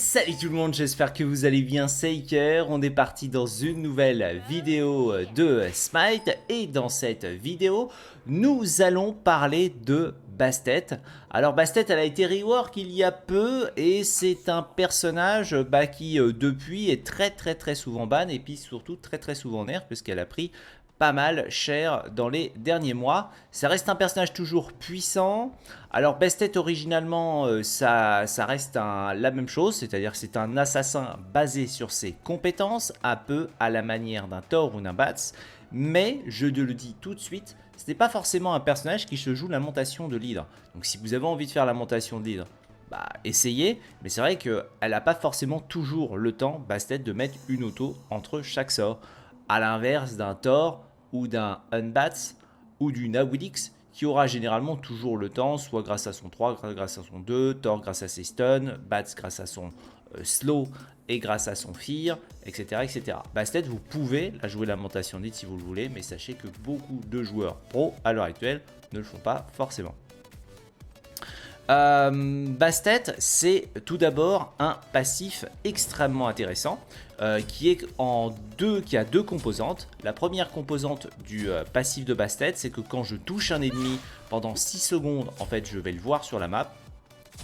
Salut tout le monde, j'espère que vous allez bien, c'est Iker. On est parti dans une nouvelle vidéo de Smite et dans cette vidéo, nous allons parler de Bastet. Alors Bastet, elle a été rework il y a peu et c'est un personnage qui depuis est très souvent ban et puis surtout très souvent nerf puisqu'elle a pris pas mal cher dans les derniers mois. Ça reste un personnage toujours puissant. Alors Bastet originalement ça reste la même chose, c'est-à-dire que c'est un assassin basé sur ses compétences, un peu à la manière d'un Thor ou d'un Bats, mais je te le dis tout de suite, ce n'est pas forcément un personnage qui se joue la montation de l'hydre. Donc si vous avez envie de faire la montation de l'hydre, essayez, mais c'est vrai qu'elle n'a pas forcément toujours le temps, Bastet, de mettre une auto entre chaque sort. À l'inverse d'un Thor ou d'un Unbats ou du Nawilix qui aura généralement toujours le temps, soit grâce à son 3, grâce à son 2, Thor grâce à ses stuns, Bats grâce à son slow et grâce à son fear, etc. Bastet, vous pouvez la jouer lamentation d'hydre si vous le voulez, mais sachez que beaucoup de joueurs pro à l'heure actuelle ne le font pas forcément. Bastet, c'est tout d'abord un passif extrêmement intéressant qui a deux composantes. La première composante du passif de Bastet, c'est que quand je touche un ennemi pendant 6 secondes, en fait, je vais le voir sur la map.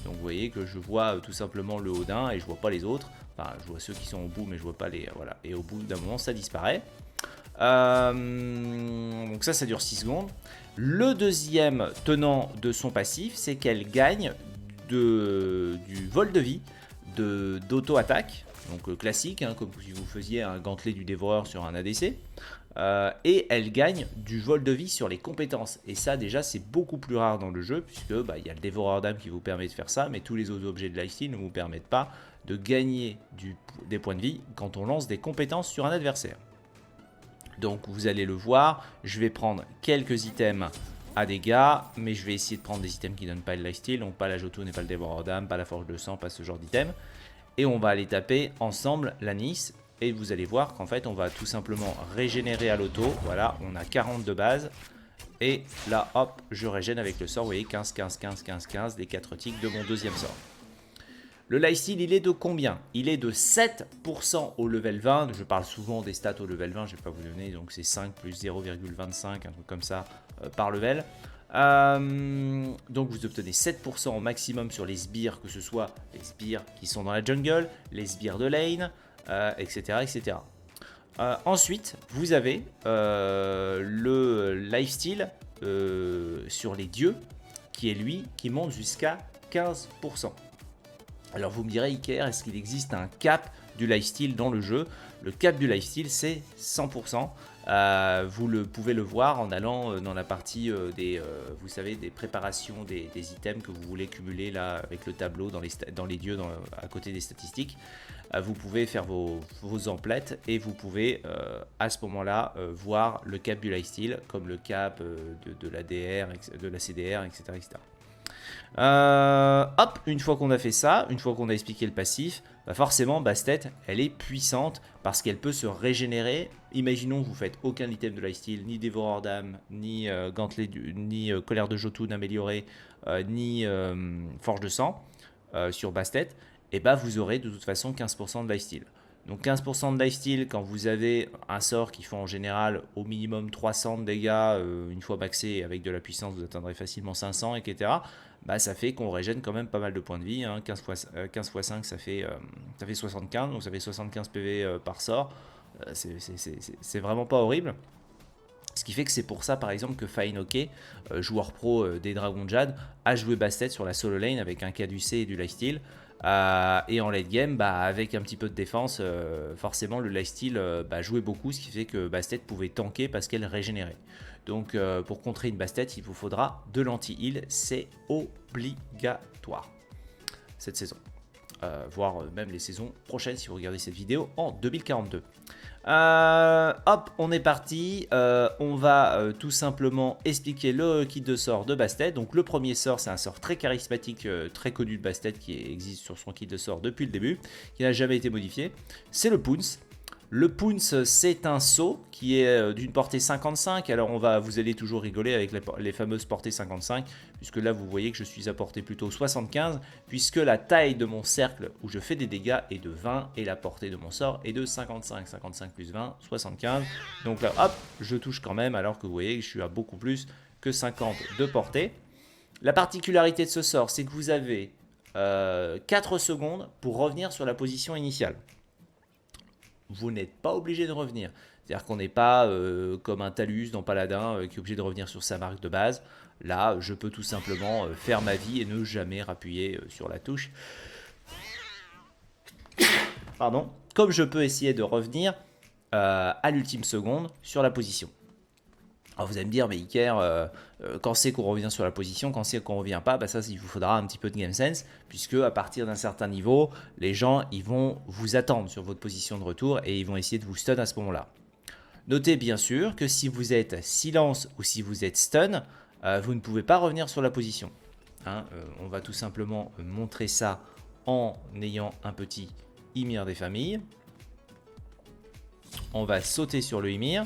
Donc vous voyez que je vois tout simplement le haut d'un et je vois pas les autres. Enfin, je vois ceux qui sont au bout, mais je vois pas les... voilà. Et au bout d'un moment, ça disparaît. Donc ça dure 6 secondes. Le deuxième tenant de son passif, c'est qu'elle gagne du vol de vie, d'auto-attaque, donc classique, hein, comme si vous faisiez un gantelet du dévoreur sur un ADC. Et elle gagne du vol de vie sur les compétences. Et ça déjà c'est beaucoup plus rare dans le jeu, puisque y a le dévoreur d'âme qui vous permet de faire ça, mais tous les autres objets de lifesteal ne vous permettent pas de gagner des points de vie quand on lance des compétences sur un adversaire. Donc vous allez le voir, je vais prendre quelques items à dégâts, mais je vais essayer de prendre des items qui ne donnent pas le lifesteal, donc pas la Jotun et pas le dévoreur d'âme, pas la forge de sang, pas ce genre d'item. Et on va aller taper ensemble la Nice, et vous allez voir qu'en fait on va tout simplement régénérer à l'auto. Voilà, on a 40 de base, et là hop, je régène avec le sort, vous voyez 15, 15, 15, 15, 15, des 4 ticks de mon deuxième sort. Le lifesteal, il est de combien? Il est de 7% au level 20. Je parle souvent des stats au level 20, je ne vais pas vous donner. Donc c'est 5 plus 0,25, un truc comme ça par level. Donc vous obtenez 7% au maximum sur les sbires, que ce soit les sbires qui sont dans la jungle, les sbires de lane, etc. Ensuite, vous avez le lifesteal sur les dieux, qui est lui, qui monte jusqu'à 15%. Alors vous me direz, Iker, est-ce qu'il existe un cap du lifesteal dans le jeu? Le cap du lifesteal, c'est 100%. Vous pouvez le voir en allant dans la partie vous savez, des préparations des items que vous voulez cumuler là avec le tableau dans les dieux à côté des statistiques. Vous pouvez faire vos emplettes et vous pouvez à ce moment-là voir le cap du lifesteal comme le cap de la DR, de la CDR, etc. Hop, une fois qu'on a fait ça, une fois qu'on a expliqué le passif, forcément Bastet, elle est puissante parce qu'elle peut se régénérer. Imaginons que vous faites aucun item de lifesteal, ni dévoreur d'âme, ni gantelet, ni colère de Jotun améliorée, ni forge de sang sur Bastet, et vous aurez de toute façon 15% de lifesteal. Donc 15% de lifesteal quand vous avez un sort qui fait en général au minimum 300 de dégâts une fois maxé, avec de la puissance vous atteindrez facilement 500, etc. Ça fait qu'on régène quand même pas mal de points de vie, hein. 15 x 5 ça fait 75, donc ça fait 75 PV par sort. C'est vraiment pas horrible. Ce qui fait que c'est pour ça par exemple que Fainoke, joueur pro des Dragons Jade, a joué Bastet sur la solo lane avec un caducé et du lifesteal. Et en late game, avec un petit peu de défense, forcément le lifesteal jouait beaucoup, ce qui fait que Bastet pouvait tanker parce qu'elle régénérait. Donc pour contrer une Bastet, il vous faudra de l'anti-heal, c'est obligatoire cette saison. Voire même les saisons prochaines si vous regardez cette vidéo en 2042. Hop, on est parti. On va tout simplement expliquer le kit de sort de Bastet. Donc le premier sort, c'est un sort très charismatique, très connu de Bastet qui existe sur son kit de sort depuis le début, qui n'a jamais été modifié. C'est le Pounce. Le Pounce, c'est un saut qui est d'une portée 55. Alors vous allez toujours rigoler avec les fameuses portées 55, puisque là vous voyez que je suis à portée plutôt 75, puisque la taille de mon cercle où je fais des dégâts est de 20 et la portée de mon sort est de 55. 55 plus 20, 75. Donc là, hop, je touche quand même, alors que vous voyez que je suis à beaucoup plus que 50 de portée. La particularité de ce sort, c'est que vous avez 4 secondes pour revenir sur la position initiale. Vous n'êtes pas obligé de revenir. C'est-à-dire qu'on n'est pas comme un Talus dans Paladin qui est obligé de revenir sur sa marque de base. Là, je peux tout simplement faire ma vie et ne jamais rappuyer sur la touche. Pardon. Comme je peux essayer de revenir à l'ultime seconde sur la position. Alors vous allez me dire, mais Iker, quand c'est qu'on revient sur la position, quand c'est qu'on ne revient pas, bah ça il vous faudra un petit peu de game sense, puisque à partir d'un certain niveau, les gens ils vont vous attendre sur votre position de retour et ils vont essayer de vous stun à ce moment-là. Notez bien sûr que si vous êtes silence ou si vous êtes stun, vous ne pouvez pas revenir sur la position. Hein, on va tout simplement montrer ça en ayant un petit Ymir des familles. On va sauter sur le Ymir.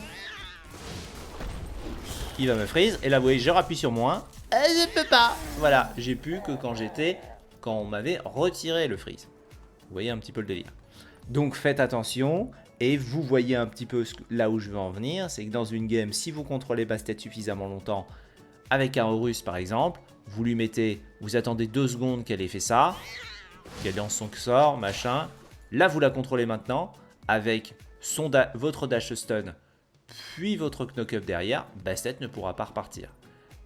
Il va me freeze. Et là, vous voyez, je rappuie sur moins. Je ne peux pas. Voilà, j'ai pu que quand on m'avait retiré le freeze. Vous voyez un petit peu le délire. Donc faites attention. Et vous voyez un petit peu là où je veux en venir. C'est que dans une game, si vous contrôlez Bastet suffisamment longtemps, avec un Horus par exemple, vous lui mettez, vous attendez 2 secondes qu'elle ait fait ça, qu'elle lance son sort, machin. Là, vous la contrôlez maintenant avec votre dash stun, puis votre knock-up derrière. Bastet ne pourra pas repartir.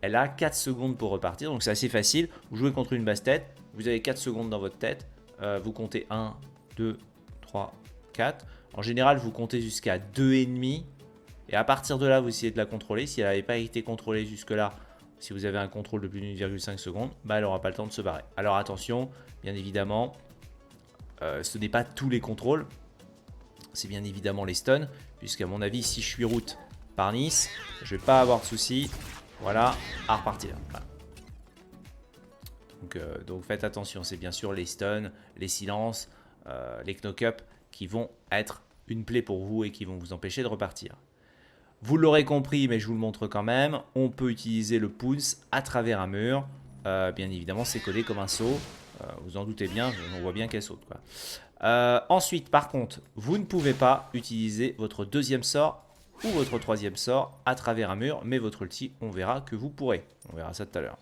Elle a 4 secondes pour repartir, donc c'est assez facile. Vous jouez contre une Bastet, vous avez 4 secondes dans votre tête. Vous comptez 1, 2, 3, 4. En général, vous comptez jusqu'à 2,5. Et à partir de là, vous essayez de la contrôler. Si elle n'avait pas été contrôlée jusque-là, si vous avez un contrôle de plus d'1,5 secondes, bah, elle n'aura pas le temps de se barrer. Alors attention, bien évidemment, ce n'est pas tous les contrôles. C'est bien évidemment les stuns. Puisqu'à mon avis, si je suis route par Nice, je ne vais pas avoir de soucis. Voilà, à repartir. Voilà. Donc faites attention, c'est bien sûr les stuns, les silences, les knock-up qui vont être une plaie pour vous et qui vont vous empêcher de repartir. Vous l'aurez compris, mais je vous le montre quand même, on peut utiliser le Pounce à travers un mur. Bien évidemment, c'est codé comme un saut. Vous en doutez bien, on voit bien qu'elle saute, quoi. Ensuite, par contre, vous ne pouvez pas utiliser votre deuxième sort ou votre troisième sort à travers un mur, mais votre ulti, on verra que vous pourrez. On verra ça tout à l'heure.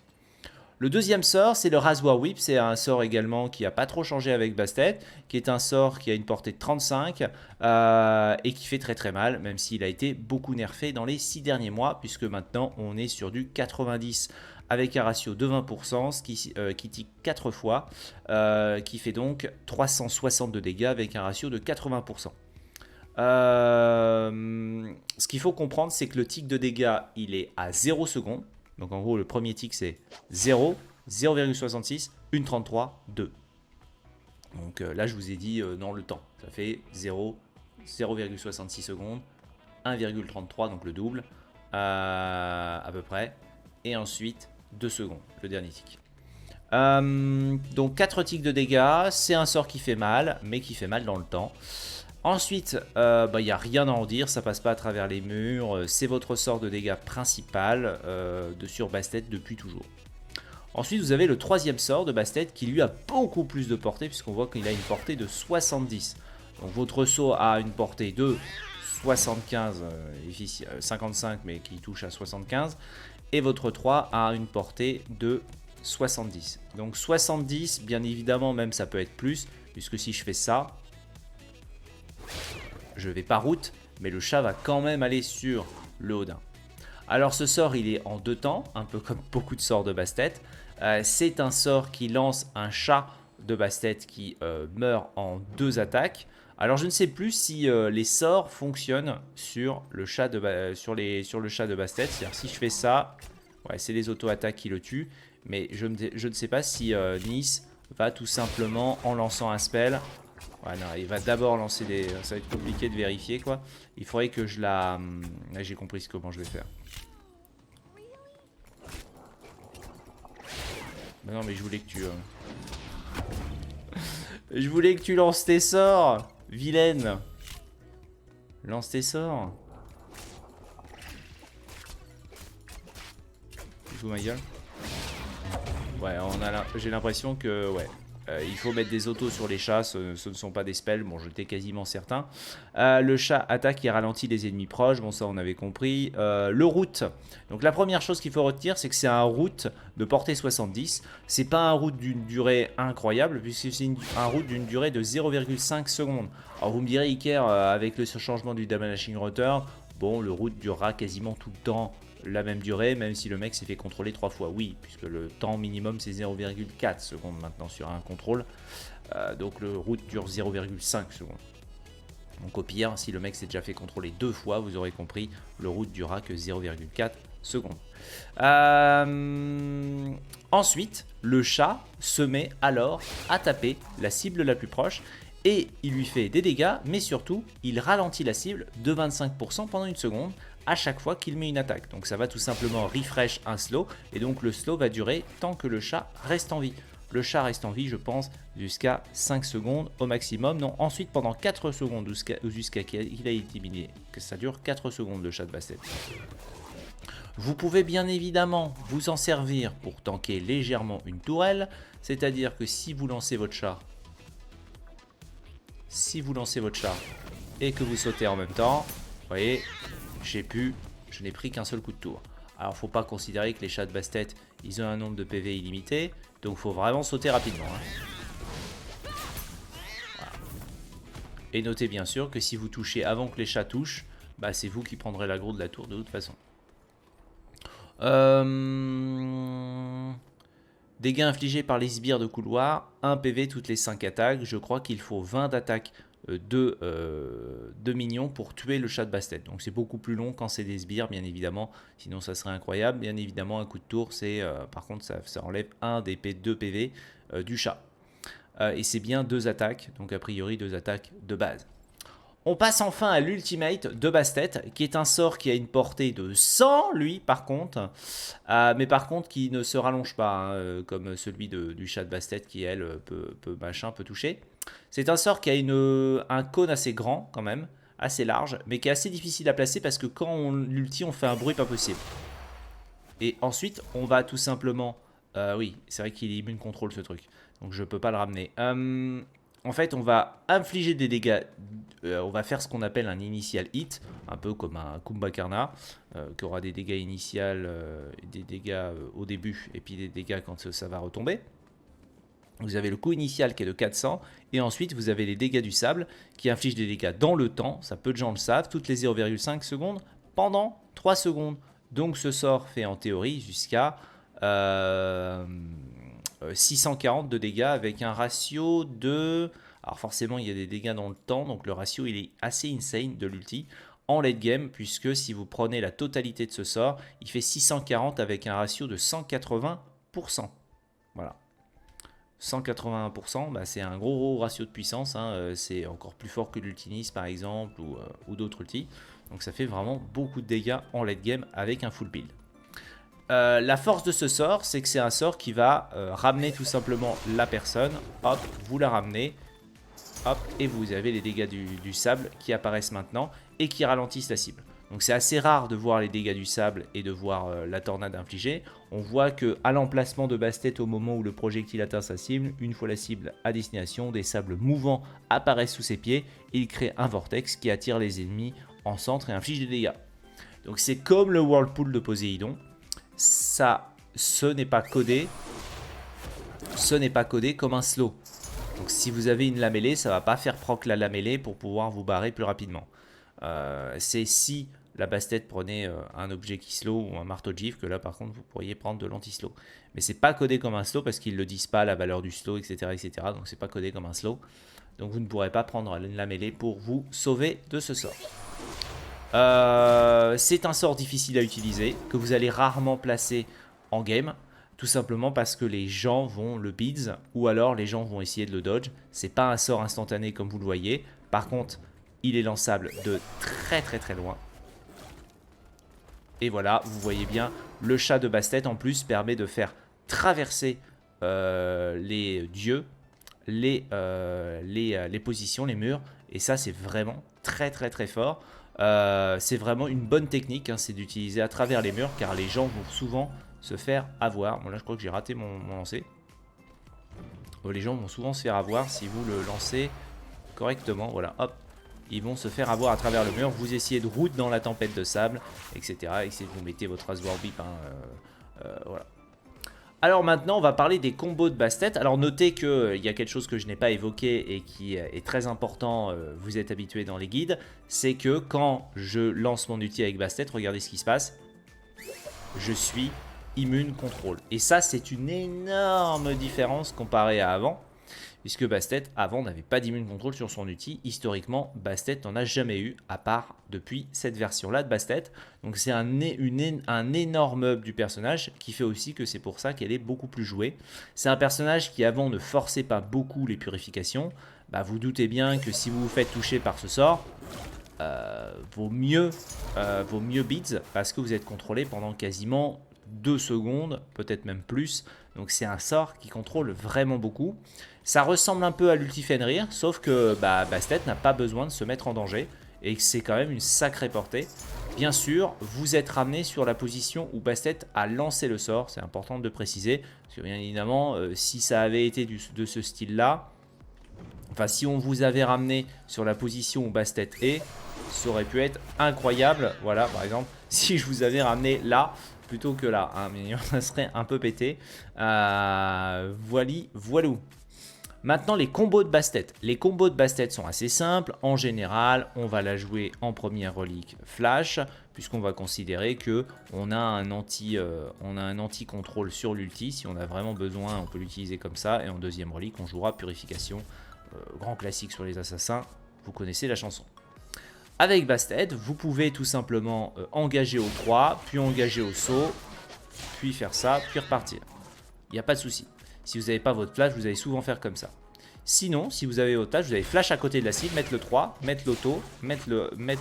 Le deuxième sort, c'est le Rasoir Whip. C'est un sort également qui n'a pas trop changé avec Bastet, qui est un sort qui a une portée de 35 et qui fait très très mal, même s'il a été beaucoup nerfé dans les 6 derniers mois, puisque maintenant on est sur du 90 avec un ratio de 20%, ce qui tique 4 fois, qui fait donc 360 de dégâts avec un ratio de 80%. Ce qu'il faut comprendre, c'est que le tic de dégâts, il est à 0 secondes. Donc en gros, le premier tic, c'est 0, 0,66, 1,33, 2. Donc là, je vous ai dit dans le temps. Ça fait 0, 0,66 secondes, 1,33, donc le double, à peu près. Et ensuite, 2 secondes, le dernier tic. Donc 4 tics de dégâts, c'est un sort qui fait mal, mais qui fait mal dans le temps. Ensuite, il n'y a rien à en dire, ça passe pas à travers les murs, c'est votre sort de dégâts principal sur Bastet depuis toujours. Ensuite, vous avez le troisième sort de Bastet qui lui a beaucoup plus de portée, puisqu'on voit qu'il a une portée de 70. Donc votre saut a une portée de 75, 55, mais qui touche à 75. Et votre 3 a une portée de 70. Donc 70, bien évidemment, même ça peut être plus, puisque si je fais ça, je vais pas route, mais le chat va quand même aller sur le Odin. Alors ce sort, il est en 2 temps, un peu comme beaucoup de sorts de Bastet. C'est un sort qui lance un chat de Bastet qui meurt en 2 attaques. Alors je ne sais plus si les sorts fonctionnent sur le chat de Bastet. C'est-à-dire si je fais ça, ouais, c'est les auto-attaques qui le tuent. Mais je ne sais pas si Nice va tout simplement, en lançant un spell... Ouais, non, il va d'abord lancer des... Ça va être compliqué de vérifier, quoi. Il faudrait que je la... Là, j'ai compris comment je vais faire. Mais non, mais je voulais que tu... Je voulais que tu lances tes sorts, vilaine. Lance tes sorts. Tu fous ma gueule? Ouais, j'ai l'impression que... Ouais. Il faut mettre des autos sur les chats, ce ne sont pas des spells, bon j'étais quasiment certain. Le chat attaque et ralentit les ennemis proches, bon ça on avait compris. Le route, donc la première chose qu'il faut retenir c'est que c'est un route de portée 70. C'est pas un route d'une durée incroyable puisque c'est un route d'une durée de 0,5 secondes. Alors vous me direz Iker, avec le changement du Diminishing Return, bon le route durera quasiment tout le temps la même durée, même si le mec s'est fait contrôler 3 fois. Oui, puisque le temps minimum c'est 0,4 secondes maintenant sur un contrôle. Donc le route dure 0,5 secondes. Donc au pire, si le mec s'est déjà fait contrôler 2 fois, vous aurez compris, le route durera que 0,4 secondes. Ensuite, le chat se met alors à taper la cible la plus proche et il lui fait des dégâts, mais surtout, il ralentit la cible de 25% pendant une seconde à chaque fois qu'il met une attaque. Donc ça va tout simplement refresh un slow, et donc le slow va durer tant que le chat reste en vie. Le chat reste en vie, je pense, jusqu'à 5 secondes au maximum. Non, ensuite pendant 4 secondes jusqu'à qu'il a été éliminé. Que ça dure 4 secondes le chat de Bastet. Vous pouvez bien évidemment vous en servir pour tanker légèrement une tourelle, c'est-à-dire que si vous lancez votre chat, et que vous sautez en même temps, vous voyez, je n'ai pris qu'un seul coup de tour. Alors faut pas considérer que les chats de Bastet, ils ont un nombre de PV illimité, donc faut vraiment sauter rapidement. Voilà. Et notez bien sûr que si vous touchez avant que les chats touchent, bah c'est vous qui prendrez l'aggro de la tour de toute façon. Dégâts infligés par les sbires de couloir, 1 PV toutes les 5 attaques. Je crois qu'il faut 20 d'attaque de minions pour tuer le chat de Bastet. Donc c'est beaucoup plus long quand c'est des sbires, bien évidemment. Sinon ça serait incroyable. Bien évidemment, un coup de tour, c'est par contre ça enlève 1 des 2 PV du chat. Et c'est bien 2 attaques, donc a priori 2 attaques de base. On passe enfin à l'ultimate de Bastet, qui est un sort qui a une portée de 100, lui, par contre. Mais par contre, qui ne se rallonge pas, hein, comme celui du chat de Bastet, qui, elle, peut toucher. C'est un sort qui a un cône assez grand, quand même, assez large, mais qui est assez difficile à placer, parce que quand on l'ulti, on fait un bruit pas possible. Et ensuite, on va tout simplement... oui, c'est vrai qu'il est immune contrôle, ce truc. Donc je peux pas le ramener. En fait, on va infliger des dégâts, on va faire ce qu'on appelle un initial hit, un peu comme un Kumbhakarna, qui aura des dégâts initiaux, des dégâts au début, et puis des dégâts quand ça va retomber. Vous avez le coup initial qui est de 400, et ensuite vous avez les dégâts du sable, qui infligent des dégâts dans le temps, ça peu de gens le savent, toutes les 0,5 secondes, pendant 3 secondes. Donc ce sort fait en théorie jusqu'à... 640 de dégâts avec un ratio de... Alors forcément il y a des dégâts dans le temps, donc le ratio il est assez insane de l'ulti en late game, puisque si vous prenez la totalité de ce sort, il fait 640 avec un ratio de 180%. Voilà. 181%, bah c'est un gros ratio de puissance, hein. C'est encore plus fort que l'ultinis par exemple, ou d'autres ultis. Donc ça fait vraiment beaucoup de dégâts en late game avec un full build. La force de ce sort, c'est que c'est un sort qui va ramener tout simplement la personne. Hop, vous la ramenez. Hop, et vous avez les dégâts du sable qui apparaissent maintenant et qui ralentissent la cible. Donc c'est assez rare de voir les dégâts du sable et de voir la tornade infligée. On voit que à l'emplacement de Bastet, au moment où le projectile atteint sa cible, une fois la cible à destination, des sables mouvants apparaissent sous ses pieds et il crée un vortex qui attire les ennemis en centre et inflige des dégâts. Donc c'est comme le Whirlpool de Poséidon. Ce n'est pas codé comme un slow. Donc si vous avez une lamellée, ça va pas faire proc la lamellée pour pouvoir vous barrer plus rapidement. C'est si la Bastet prenait un objet qui slow ou un marteau de gifle que là par contre vous pourriez prendre de l'anti-slow. Mais c'est pas codé comme un slow parce qu'ils ne disent pas la valeur du slow, etc. etc. Donc c'est pas codé comme un slow. Donc vous ne pourrez pas prendre la mêlée pour vous sauver de ce sort. C'est un sort difficile à utiliser, que vous allez rarement placer en game, tout simplement parce que les gens vont le beads, ou alors les gens vont essayer de le dodge. C'est pas un sort instantané comme vous le voyez, par contre il est lançable de très très très loin. Et voilà, vous voyez bien, le chat de Bastet en plus permet de faire traverser les dieux, les positions, les murs, et ça c'est vraiment très très très fort. C'est vraiment une bonne technique, hein, c'est d'utiliser à travers les murs car les gens vont souvent se faire avoir. Bon là je crois que j'ai raté mon lancer. Les gens vont souvent se faire avoir si vous le lancez correctement. Voilà, hop, ils vont se faire avoir à travers le mur. Vous essayez de route dans la tempête de sable, etc. Essayez de vous mettez votre rasoir bip, hein, voilà. Alors maintenant, on va parler des combos de Bastet. Alors notez qu'il y a quelque chose que je n'ai pas évoqué et qui est très important, vous êtes habitué dans les guides, c'est que quand je lance mon ulti avec Bastet, regardez ce qui se passe. Je suis immune contrôle. Et ça, c'est une énorme différence comparée à avant. Puisque Bastet, avant, n'avait pas d'immune contrôle sur son ulti. Historiquement, Bastet n'en a jamais eu, à part depuis cette version-là de Bastet. Donc c'est un énorme up du personnage, qui fait aussi que c'est pour ça qu'elle est beaucoup plus jouée. C'est un personnage qui, avant, ne forçait pas beaucoup les purifications. Bah, vous doutez bien que si vous vous faites toucher par ce sort, vaut mieux beads, parce que vous êtes contrôlé pendant quasiment 2 secondes, peut-être même plus. Donc c'est un sort qui contrôle vraiment beaucoup. Ça ressemble un peu à l'ulti Fenrir, sauf que Bastet n'a pas besoin de se mettre en danger et que c'est quand même une sacrée portée. Bien sûr, vous êtes ramené sur la position où Bastet a lancé le sort, c'est important de le préciser, parce que bien évidemment, si ça avait été de ce style-là, enfin si on vous avait ramené sur la position où Bastet est, ça aurait pu être incroyable. Voilà, par exemple, si je vous avais ramené là, plutôt que là, hein, mais ça serait un peu pété. Voilou. Maintenant, les combos de Bastet. Les combos de Bastet sont assez simples. En général, on va la jouer en première relique flash, puisqu'on va considérer qu'on a un anti-contrôle sur l'ulti. Si on a vraiment besoin, on peut l'utiliser comme ça. Et en deuxième relique, on jouera purification. Grand classique sur les assassins. Vous connaissez la chanson. Avec Bastet, vous pouvez tout simplement engager au 3, puis engager au saut, puis faire ça, puis repartir. Il n'y a pas de souci. Si vous n'avez pas votre flash, vous allez souvent faire comme ça. Sinon, si vous avez votre flash, vous avez flash à côté de la cible, mettre le 3, mettre l'auto, mettre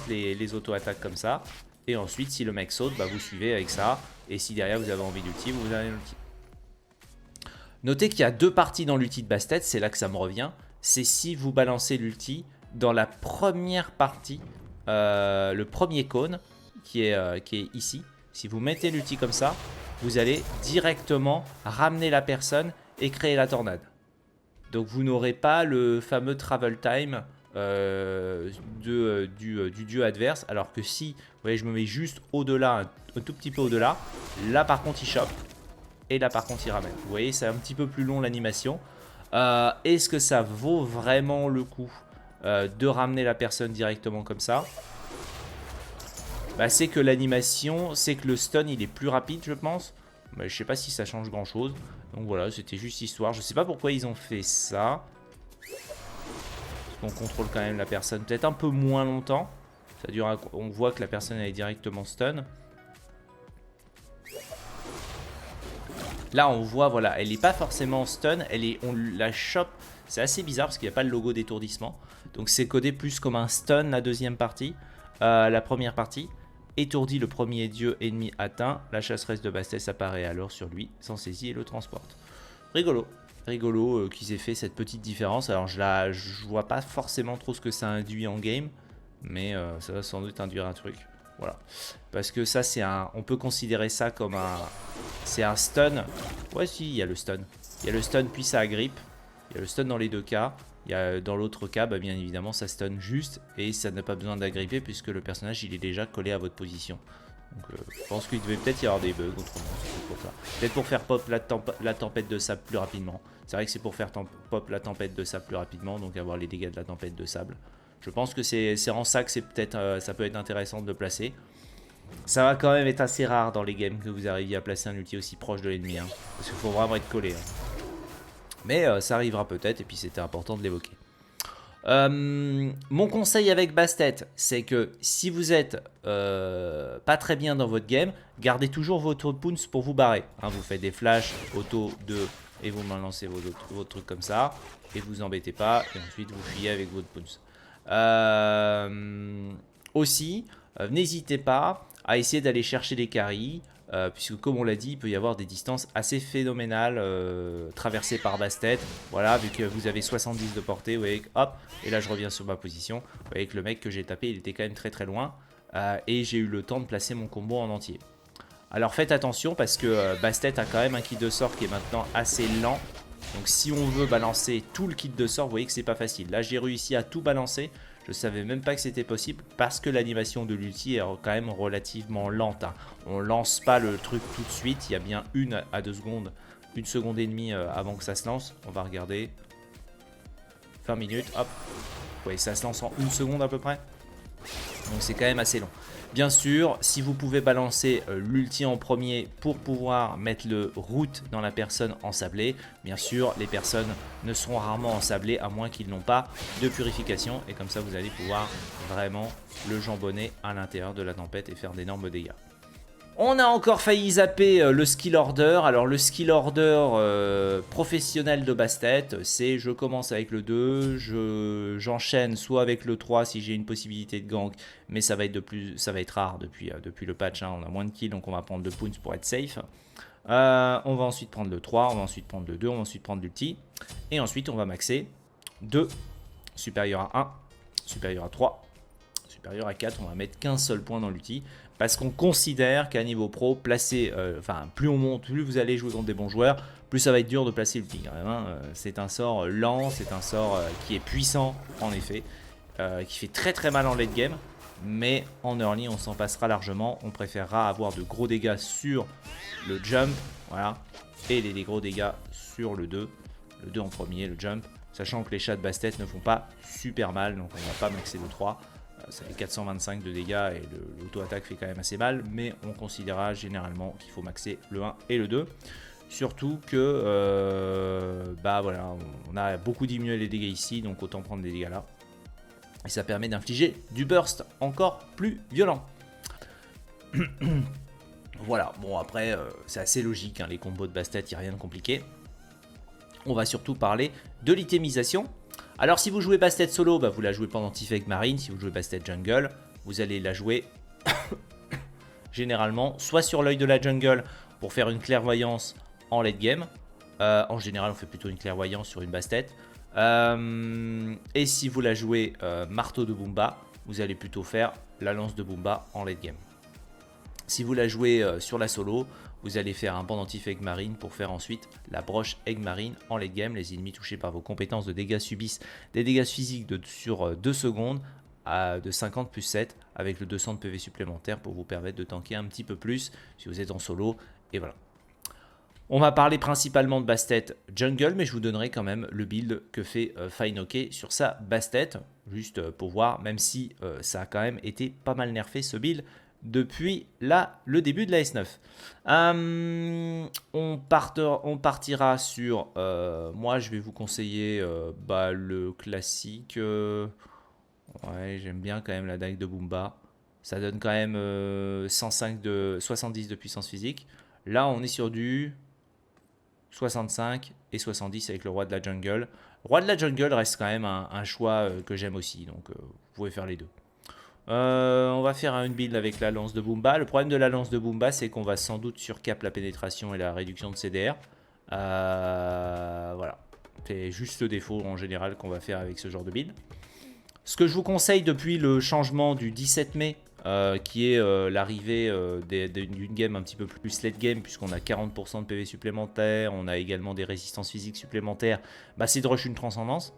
les auto-attaques comme ça. Et ensuite, si le mec saute, vous suivez avec ça. Et si derrière vous avez envie d'ulti, vous avez l'ulti. Notez qu'il y a 2 parties dans l'ulti de Bastet, c'est là que ça me revient. C'est si vous balancez l'ulti dans la première partie, le premier cône qui est ici. Si vous mettez l'ulti comme ça, vous allez directement ramener la personne et créer la tornade. Donc vous n'aurez pas le fameux travel time du dieu adverse. Alors que si, vous voyez, je me mets juste au-delà, un tout petit peu au-delà. Là par contre il chope. Et là par contre il ramène. Vous voyez, c'est un petit peu plus long l'animation. Est-ce que ça vaut vraiment le coup de ramener la personne directement comme ça? C'est que l'animation, c'est que le stun il est plus rapide je pense. Mais je sais pas si ça change grand chose. Donc voilà, c'était juste histoire. Je sais pas pourquoi ils ont fait ça. Parce qu'on contrôle quand même la personne peut-être un peu moins longtemps. Ça dure, on voit que la personne elle est directement stun. Là on voit, voilà, elle n'est pas forcément stun. On la chope. C'est assez bizarre parce qu'il n'y a pas le logo d'étourdissement. Donc c'est codé plus comme un stun la deuxième partie. La première partie. Étourdi le premier dieu ennemi atteint, la chasseresse de Bastet apparaît alors sur lui, s'en saisit et le transporte. Rigolo, rigolo qu'ils aient fait cette petite différence. Alors je vois pas forcément trop ce que ça induit en game, mais ça va sans doute induire un truc. Voilà, parce que ça c'est on peut considérer ça comme c'est un stun. Ouais si, il y a le stun. Il y a le stun puis ça agrippe. Il y a le stun dans les 2 cas. Il y a, dans l'autre cas, bien évidemment, ça stun juste et ça n'a pas besoin d'agripper puisque le personnage il est déjà collé à votre position. Donc, je pense qu'il devait peut-être y avoir des bugs autrement. Peut-être pour faire pop la tempête de sable plus rapidement. C'est vrai que c'est pour faire pop la tempête de sable plus rapidement, donc avoir les dégâts de la tempête de sable. Je pense que c'est en ça que ça peut être intéressant de le placer. Ça va quand même être assez rare dans les games que vous arriviez à placer un ulti aussi proche de l'ennemi. Hein, parce qu'il faut vraiment être collé. Hein. Mais ça arrivera peut-être et puis c'était important de l'évoquer. Mon conseil avec Bastet, c'est que si vous êtes pas très bien dans votre game, gardez toujours votre pounce pour vous barrer. Hein, vous faites des flashs, auto 2 et vous lancez votre truc comme ça. Et vous embêtez pas et ensuite vous fuyez avec votre pounce. Aussi, n'hésitez pas à essayer d'aller chercher des carries. puisque comme on l'a dit, il peut y avoir des distances assez phénoménales traversées par Bastet. Voilà, vu que vous avez 70 de portée, vous voyez que, hop, et là je reviens sur ma position, vous voyez que le mec que j'ai tapé, il était quand même très très loin, et j'ai eu le temps de placer mon combo en entier. Alors faites attention parce que Bastet a quand même un kit de sort qui est maintenant assez lent. Donc si on veut balancer tout le kit de sort, vous voyez que c'est pas facile. Là j'ai réussi à tout balancer. Je savais même pas que c'était possible parce que l'animation de l'ulti est quand même relativement lente. Hein. On lance pas le truc tout de suite. Il y a bien 1 à 2 secondes, 1 seconde et demie avant que ça se lance. On va regarder. 20 minutes, hop. Vous voyez, ça se lance en 1 seconde à peu près. Donc c'est quand même assez long. Bien sûr, si vous pouvez balancer l'ulti en premier pour pouvoir mettre le route dans la personne ensablée, bien sûr, les personnes ne seront rarement ensablées à moins qu'ils n'ont pas de purification. Et comme ça, vous allez pouvoir vraiment le jambonner à l'intérieur de la tempête et faire d'énormes dégâts. On a encore failli zapper le skill order. Alors le skill order professionnel de Bastet, c'est je commence avec le 2, j'enchaîne soit avec le 3 si j'ai une possibilité de gank, mais ça va être rare depuis le patch, hein, on a moins de kills donc on va prendre le pounce pour être safe. On va ensuite prendre le 3, on va ensuite prendre le 2, on va ensuite prendre l'ulti, et ensuite on va maxer 2, supérieur à 1, supérieur à 3, supérieur à 4, on va mettre qu'un seul point dans l'ulti. Parce qu'on considère qu'à niveau pro, placer, plus on monte, plus vous allez jouer contre des bons joueurs, plus ça va être dur de placer l'ulti quand même. Hein. C'est un sort lent, c'est un sort qui est puissant en effet, qui fait très très mal en late game. Mais en early, on s'en passera largement. On préférera avoir de gros dégâts sur le jump, voilà, et des gros dégâts sur le 2. Le 2 en premier, le jump. Sachant que les chats de Bastet ne font pas super mal, donc on ne va pas maxer le 3. Ça fait 425 de dégâts et l'auto-attaque fait quand même assez mal, mais on considérera généralement qu'il faut maxer le 1 et le 2. Surtout que voilà, on a beaucoup diminué les dégâts ici, donc autant prendre des dégâts là. Et ça permet d'infliger du burst encore plus violent. Voilà, bon après c'est assez logique, hein, les combos de Bastet, il n'y a rien de compliqué. On va surtout parler de l'itémisation. Alors si vous jouez Bastet solo, vous la jouez pendant Tifek Marine. Si vous jouez Bastet jungle, vous allez la jouer généralement soit sur l'œil de la jungle pour faire une clairvoyance en late game. En général on fait plutôt une clairvoyance sur une Bastet. Et si vous la jouez marteau de Bumba, vous allez plutôt faire la lance de Bumba en late game. Si vous la jouez sur la solo, vous allez faire un pendentif Egg Marine pour faire ensuite la broche Egg Marine en late game. Les ennemis touchés par vos compétences de dégâts subissent des dégâts physiques sur 2 secondes de 50 plus 7 avec le 200 de PV supplémentaire pour vous permettre de tanker un petit peu plus si vous êtes en solo. Et voilà. On va parler principalement de Bastet jungle, mais je vous donnerai quand même le build que fait Finoke sur sa Bastet, juste pour voir, même si ça a quand même été pas mal nerfé ce build depuis le début de la S9. On partira sur, moi je vais vous conseiller le classique, ouais j'aime bien quand même la dague de Bumba, ça donne quand même 70 de puissance physique. Là on est sur du 65 et 70 avec le roi de la jungle. Le roi de la jungle reste quand même un choix que j'aime aussi, donc vous pouvez faire les deux. On va faire une build avec la lance de Bumba. Le problème de la lance de Bumba, c'est qu'on va sans doute surcap la pénétration et la réduction de CDR. Voilà. C'est juste le défaut en général qu'on va faire avec ce genre de build. Ce que je vous conseille depuis le changement du 17 mai, qui est l'arrivée d'une game un petit peu plus late game, puisqu'on a 40% de PV supplémentaires, on a également des résistances physiques supplémentaires, c'est de rush une transcendance.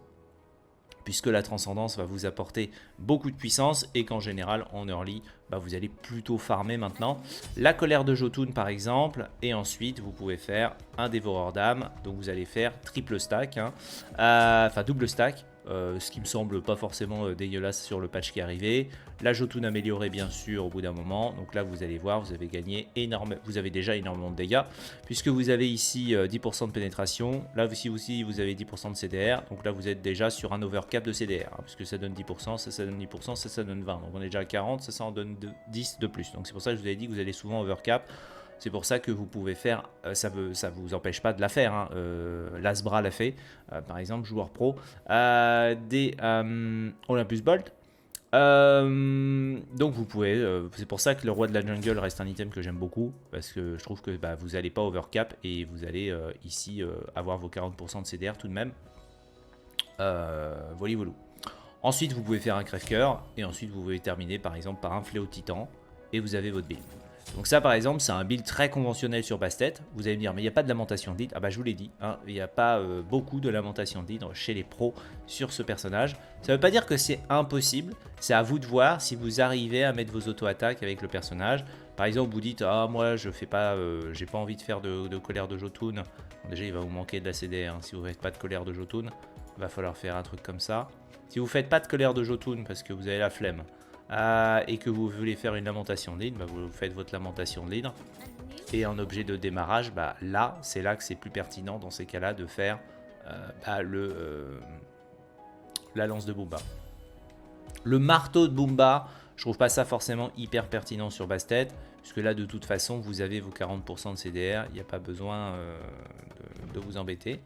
Puisque la transcendance va vous apporter beaucoup de puissance et qu'en général en early vous allez plutôt farmer maintenant la colère de Jotun par exemple, et ensuite vous pouvez faire un dévoreur d'âme, donc vous allez faire triple stack, enfin double stack, ce qui me semble pas forcément dégueulasse sur le patch qui est arrivé. La Jotun améliorée bien sûr au bout d'un moment, donc là vous allez voir, vous avez gagné vous avez déjà énormément de dégâts, puisque vous avez ici 10% de pénétration, là aussi vous avez 10% de CDR, donc là vous êtes déjà sur un overcap de CDR, puisque ça donne 10%, ça donne 10%, ça donne 20, donc on est déjà à 40, ça en donne 10 de plus, donc c'est pour ça que je vous avais dit que vous allez souvent overcap. C'est pour ça que vous pouvez faire, ça vous empêche pas de la faire, Lasbra l'a fait, par exemple, joueur pro, des Olympus Bolt. Donc vous pouvez, c'est pour ça que le roi de la jungle reste un item que j'aime beaucoup, parce que je trouve que bah, vous n'allez pas overcap et vous allez ici avoir vos 40% de CDR tout de même. Voilà. Ensuite vous pouvez faire un crève-cœur et ensuite vous pouvez terminer par exemple par un fléau de titan et vous avez votre build. Donc ça par exemple c'est un build très conventionnel sur Bastet. Vous allez me dire mais il n'y a pas de lamentation de lead. Ah bah je vous l'ai dit, hein, il n'y a pas beaucoup de lamentation de lead chez les pros sur ce personnage. Ça ne veut pas dire que c'est impossible, c'est à vous de voir si vous arrivez à mettre vos auto-attaques avec le personnage. Par exemple vous dites ah moi je fais pas, j'ai pas envie de faire de colère de Jotun. Bon, déjà il va vous manquer de la CDR, hein. Si vous ne faites pas de colère de Jotun, il va falloir faire un truc comme ça. Si vous ne faites pas de colère de Jotun parce que vous avez la flemme, et que vous voulez faire une lamentation de lead, bah vous faites votre lamentation de lead. Et en objet de démarrage, bah là, c'est là que c'est plus pertinent dans ces cas-là de faire la lance de Bumba. Le marteau de Bumba, je trouve pas ça forcément hyper pertinent sur Bastet, puisque là, de toute façon, vous avez vos 40% de CDR, il n'y a pas besoin de vous embêter.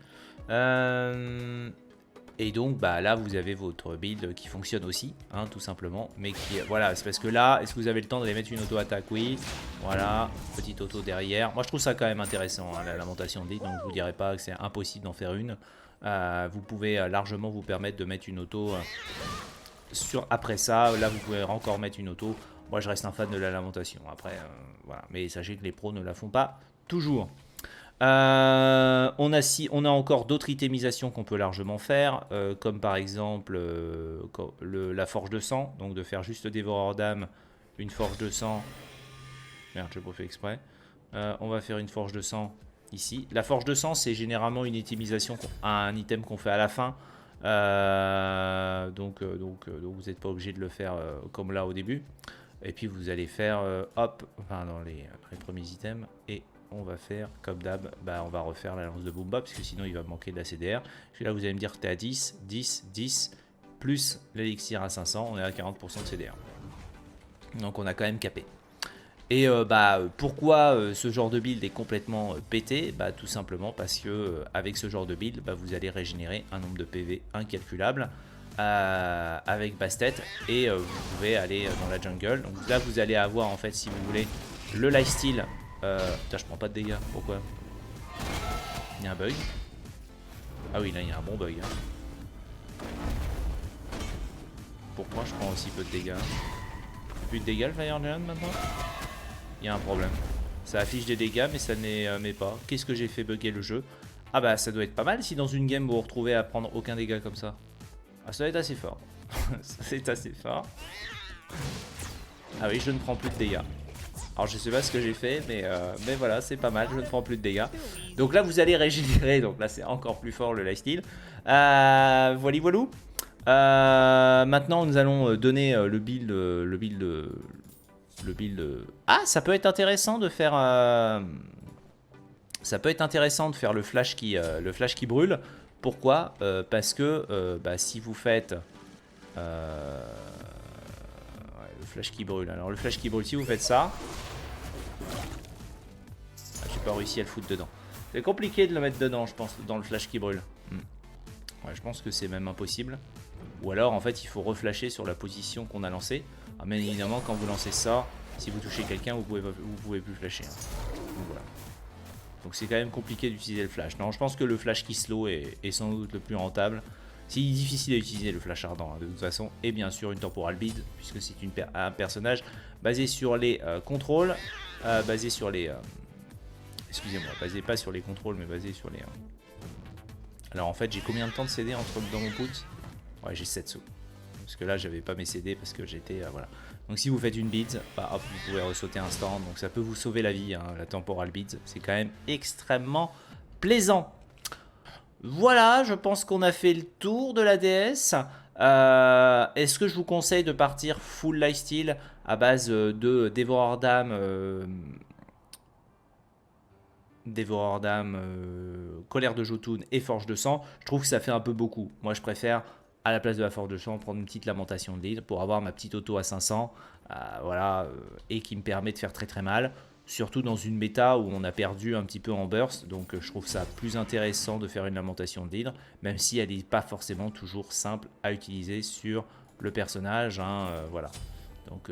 Et donc bah là vous avez votre build qui fonctionne aussi, hein, tout simplement. Mais qui, voilà, c'est parce que là, est-ce que vous avez le temps d'aller mettre une auto-attaque? Oui, voilà, petite auto derrière. Moi je trouve ça quand même intéressant, hein, la lamentation de lead, donc je vous dirais pas que c'est impossible d'en faire une. Vous pouvez largement vous permettre de mettre une auto après ça. Là vous pouvez encore mettre une auto. Moi je reste un fan de la lamentation, après voilà. Mais sachez que les pros ne la font pas toujours. On a encore d'autres itemisations qu'on peut largement faire, comme par exemple la forge de sang, donc de faire juste dévoreur d'âme, une forge de sang. Merde, j'ai pas fait exprès. On va faire une forge de sang ici. La forge de sang, c'est généralement une itemisation, un item qu'on fait à la fin. Donc vous n'êtes pas obligé de le faire comme là au début. Et puis vous allez faire hop, enfin dans les premiers items, et on va faire comme d'hab, bah on va refaire la lance de Bumba, parce que sinon il va manquer de la CDR. Puis là vous allez me dire que tu es à 10, 10, 10, plus l'élixir à 500, on est à 40% de CDR. Donc on a quand même capé. Et pourquoi ce genre de build est complètement pété? Bah tout simplement parce que avec ce genre de build, bah, vous allez régénérer un nombre de PV incalculable avec Bastet, et vous pouvez aller dans la jungle. Donc là vous allez avoir en fait, si vous voulez, le lifesteal. Putain, je prends pas de dégâts, pourquoi? Il y a un bug. Ah oui, là il y a un bon bug, hein. Pourquoi je prends aussi peu de dégâts? Plus de dégâts le Fire Giant maintenant? Il y a un problème. Ça affiche des dégâts mais ça ne met pas. Qu'est-ce que j'ai fait bugger le jeu? Ah bah ça doit être pas mal si dans une game vous vous retrouvez à prendre aucun dégât comme ça. Ah ça doit être assez fort. C'est assez fort. Ah oui, je ne prends plus de dégâts. Alors je sais pas ce que j'ai fait, mais voilà, c'est pas mal, je ne prends plus de dégâts. Donc là vous allez régénérer, donc là c'est encore plus fort le lifesteal. Voilà. Maintenant nous allons donner le build. Ah, ça peut être intéressant de faire. Ça peut être intéressant de faire le flash qui brûle. Pourquoi? Parce que si vous faites le flash qui brûle. Alors le flash qui brûle, si vous faites ça, j'ai pas réussi à le foutre dedans. C'est compliqué de le mettre dedans, je pense, dans le flash qui brûle. Ouais, je pense que c'est même impossible. Ou alors en fait il faut reflasher sur la position qu'on a lancée. Ah, mais évidemment quand vous lancez ça, si vous touchez quelqu'un vous pouvez plus flasher, hein. Donc voilà. Donc c'est quand même compliqué d'utiliser le flash. Non, je pense que le flash qui slow est sans doute le plus rentable. C'est difficile à utiliser le flash ardent, hein, de toute façon. Et bien sûr une temporal bead, puisque c'est un personnage basé sur les contrôles. Basé sur les... excusez-moi, basé pas sur les contrôles, mais basé sur les... Alors en fait j'ai combien de temps de CD dans mon put? Ouais, j'ai 7 sauts. Parce que là j'avais pas mes CD parce que j'étais... voilà. Donc si vous faites une bead, bah hop, vous pouvez ressauter un stand. Donc ça peut vous sauver la vie, hein, la temporal bead. C'est quand même extrêmement plaisant. Voilà, je pense qu'on a fait le tour de la DS. Est-ce que je vous conseille de partir full lifesteal à base de dévoreur d'âme, colère de Jotun et forge de sang? Je trouve que ça fait un peu beaucoup. Moi je préfère, à la place de la forge de sang, prendre une petite lamentation de lead pour avoir ma petite auto à 500, voilà, et qui me permet de faire très très mal. Surtout dans une méta où on a perdu un petit peu en burst, donc je trouve ça plus intéressant de faire une lamentation de lead, même si elle n'est pas forcément toujours simple à utiliser sur le personnage, hein, voilà. Donc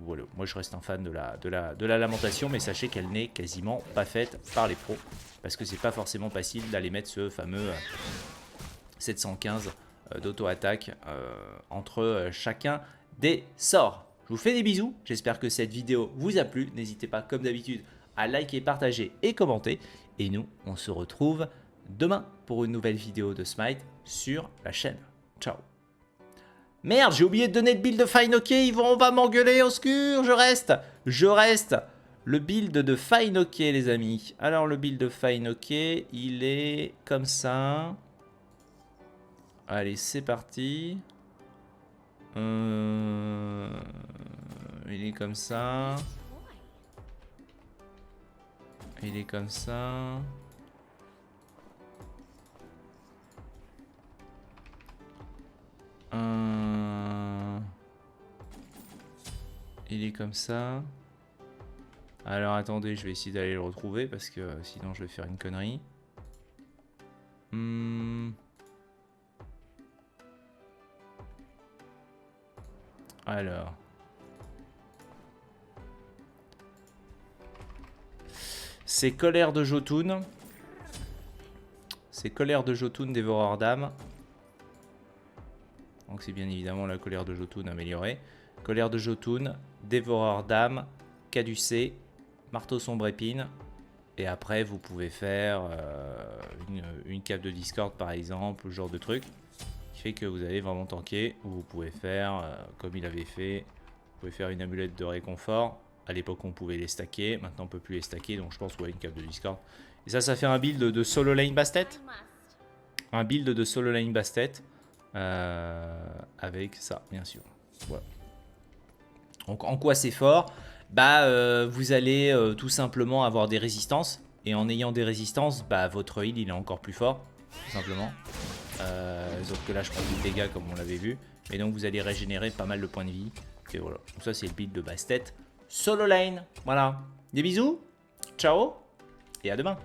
voilà, moi je reste un fan de la lamentation, mais sachez qu'elle n'est quasiment pas faite par les pros, parce que c'est pas forcément facile d'aller mettre ce fameux 715 d'auto-attaque entre chacun des sorts. Je vous fais des bisous, j'espère que cette vidéo vous a plu, n'hésitez pas comme d'habitude à liker, partager et commenter, et nous on se retrouve demain pour une nouvelle vidéo de Smite sur la chaîne. Ciao. Merde, j'ai oublié de donner le build de Fine OK, on va m'engueuler, au secours, je reste. Le build de Fine OK, les amis. Alors, le build de Fine OK, il est comme ça. Allez, c'est parti. Il est comme ça. Il est comme ça. Il est comme ça. Alors attendez, je vais essayer d'aller le retrouver parce que sinon je vais faire une connerie. Alors. C'est Colère de Jotun. C'est Colère de Jotun, Dévoreur d'âme. Donc c'est bien évidemment la Colère de Jotun améliorée. Colère de Jotun, Dévoreur d'âme, Caducée, Marteau sombre épine. Et après vous pouvez faire une cape de Discord par exemple, ce genre de truc. Qui fait que vous allez vraiment tanker. Ou vous pouvez faire comme il avait fait. Vous pouvez faire une amulette de réconfort. À l'époque on pouvait les stacker, maintenant on peut plus les stacker. Donc je pense ouais, une cape de Discord. Et ça fait un build de solo lane Bastet. Un build de solo lane Bastet. Avec ça bien sûr. Voilà. Donc en quoi c'est fort? Bah vous allez tout simplement avoir des résistances. Et en ayant des résistances, bah votre heal il est encore plus fort. Tout simplement. Sauf que là je prends du dégâts comme on l'avait vu. Et donc vous allez régénérer pas mal de points de vie. Et voilà. Donc ça c'est le build de Bastet. Solo lane. Voilà. Des bisous. Ciao. Et à demain.